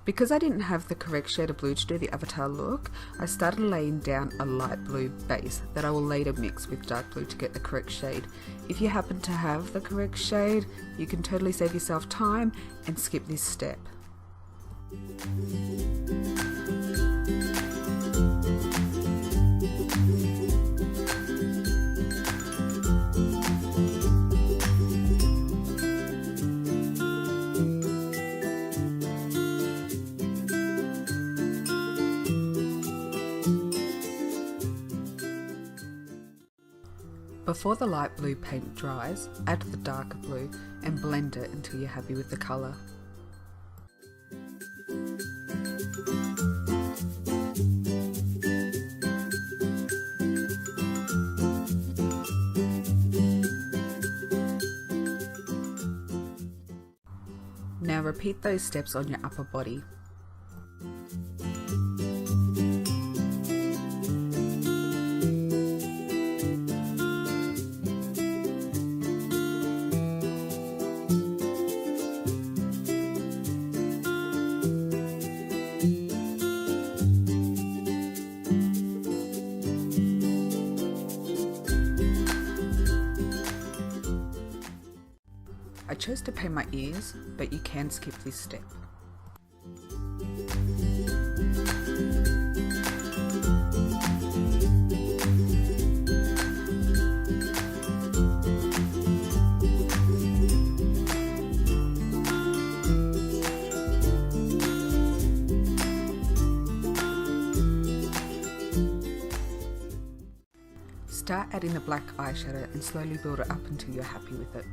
Because I didn't have the correct shade of blue to do the avatar look, I started laying down a light blue base that I will later mix with dark blue to get the correct shade. If you happen to have the correct shade, you can totally save yourself time and skip this step. Before the light blue paint dries, add the darker blue and blend it until you're happy with the colour. Now repeat those steps on your upper body. I chose to paint my ears, but you can skip this step. Start adding the black eyeshadow and slowly build it up until you're happy with it.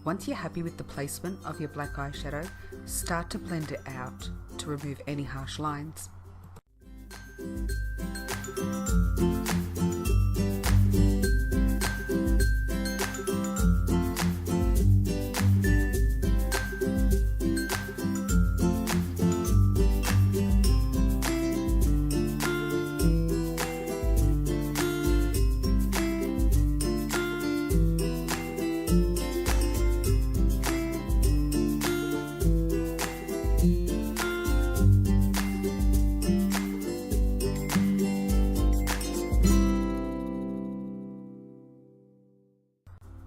Once you're happy with the placement of your black eyeshadow, start to blend it out to remove any harsh lines.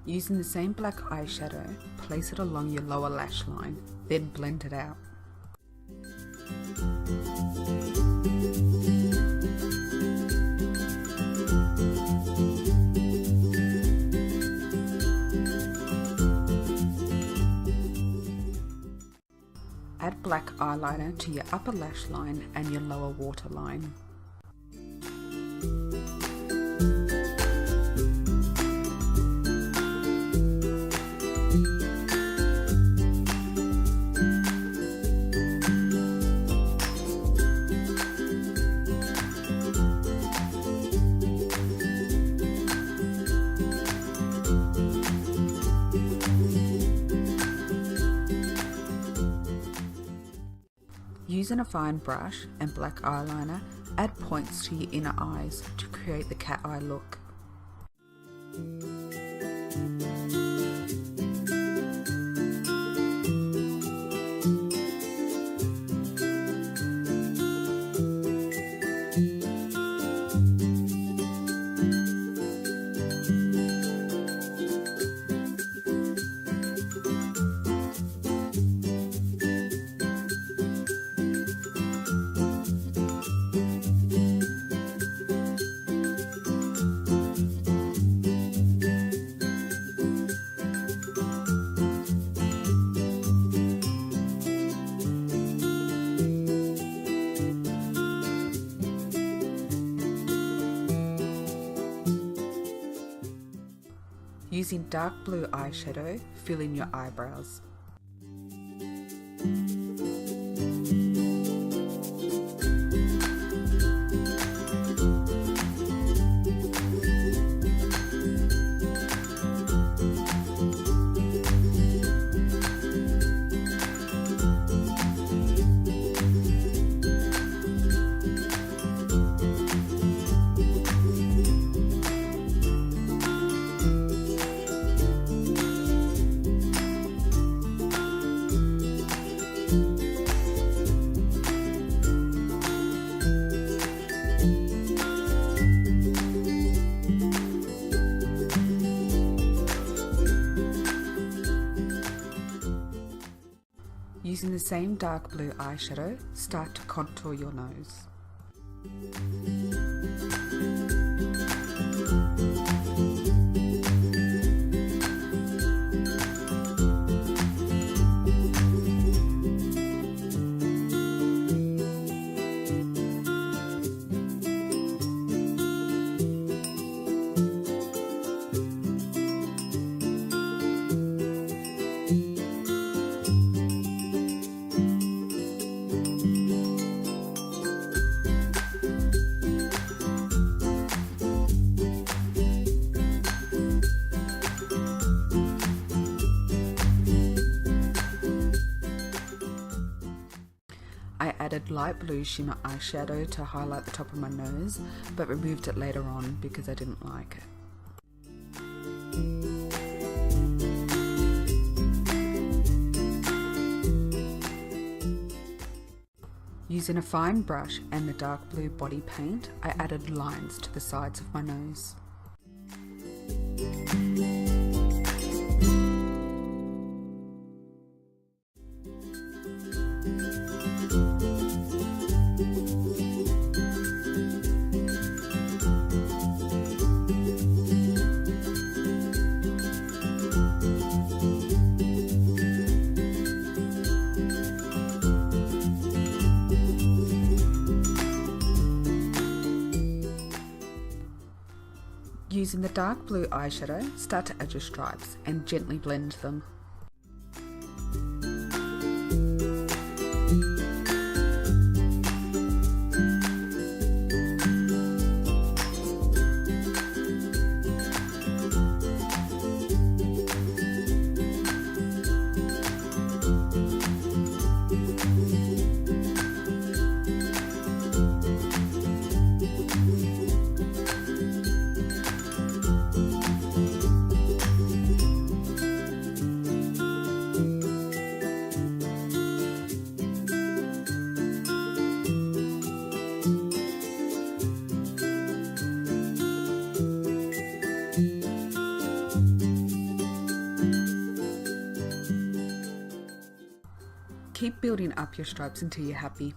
Using the same black eyeshadow, place it along your lower lash line, then blend it out. Add black eyeliner to your upper lash line and your lower waterline. Using a fine brush and black eyeliner, add points to your inner eyes to create the cat eye look. Using dark blue eyeshadow, fill in your eyebrows. Using the same dark blue eyeshadow, start to contour your nose. I added light blue shimmer eyeshadow to highlight the top of my nose, but removed it later on because I didn't like it. Using a fine brush and the dark blue body paint, I added lines to the sides of my nose. Using the dark blue eyeshadow, start to add your stripes and gently blend them. Keep building up your stripes until you're happy.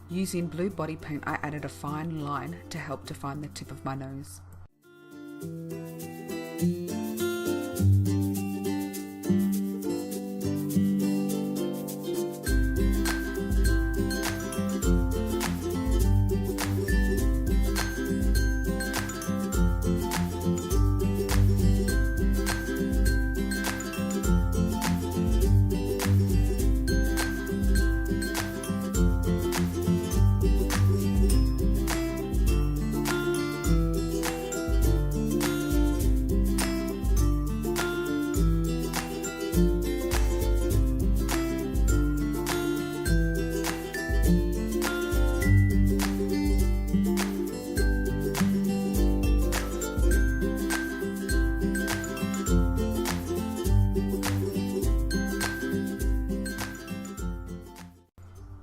Using blue body paint, I added a fine line to help define the tip of my nose.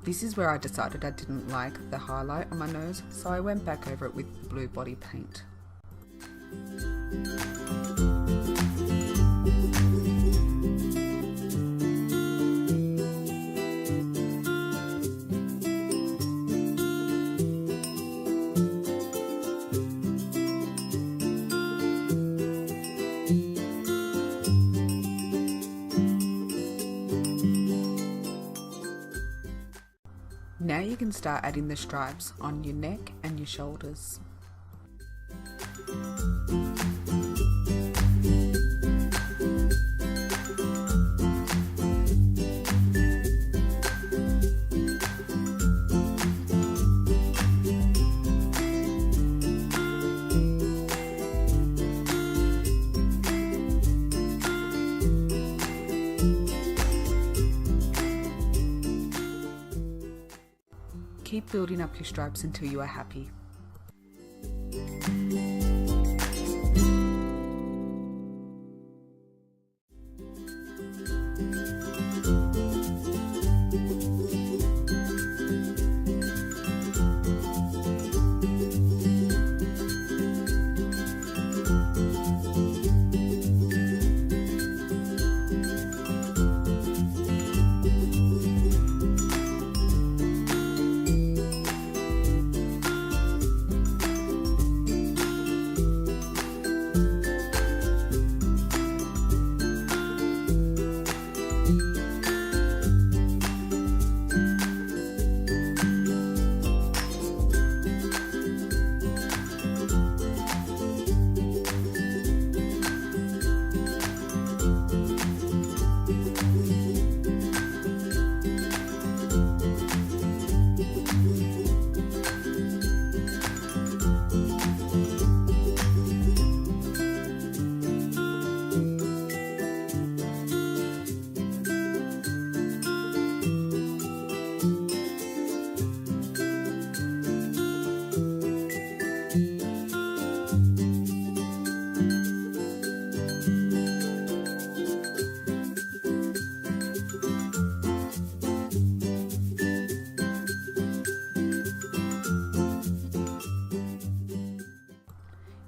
This is where I decided I didn't like the highlight on my nose, so I went back over it with the blue body paint. Now you can start adding the stripes on your neck and your shoulders. Keep building up your stripes until you are happy.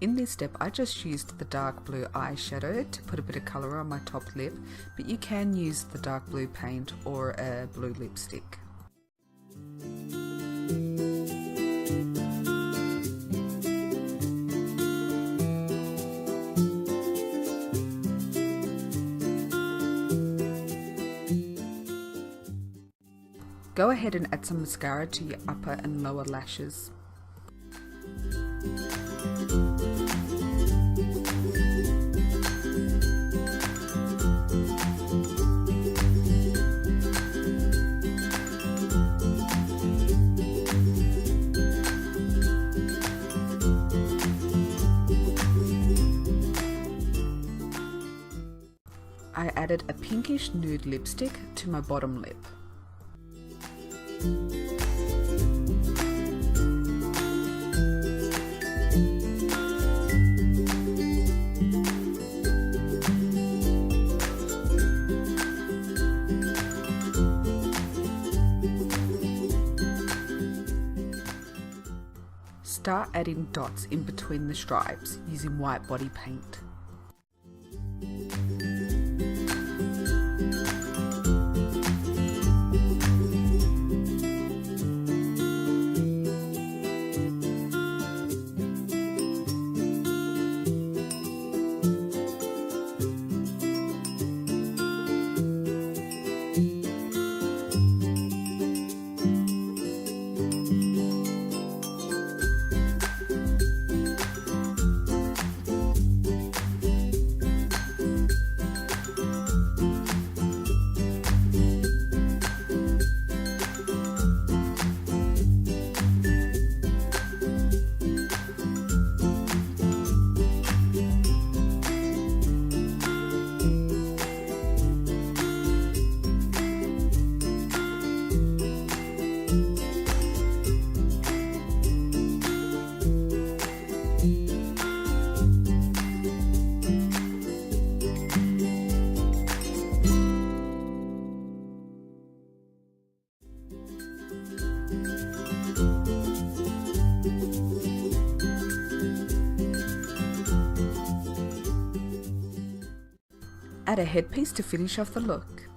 In this step, I just used the dark blue eyeshadow to put a bit of colour on my top lip, but you can use the dark blue paint or a blue lipstick. Go ahead and add some mascara to your upper and lower lashes. I added a pinkish nude lipstick to my bottom lip. Start adding dots in between the stripes using white body paint. Add a headpiece to finish off the look.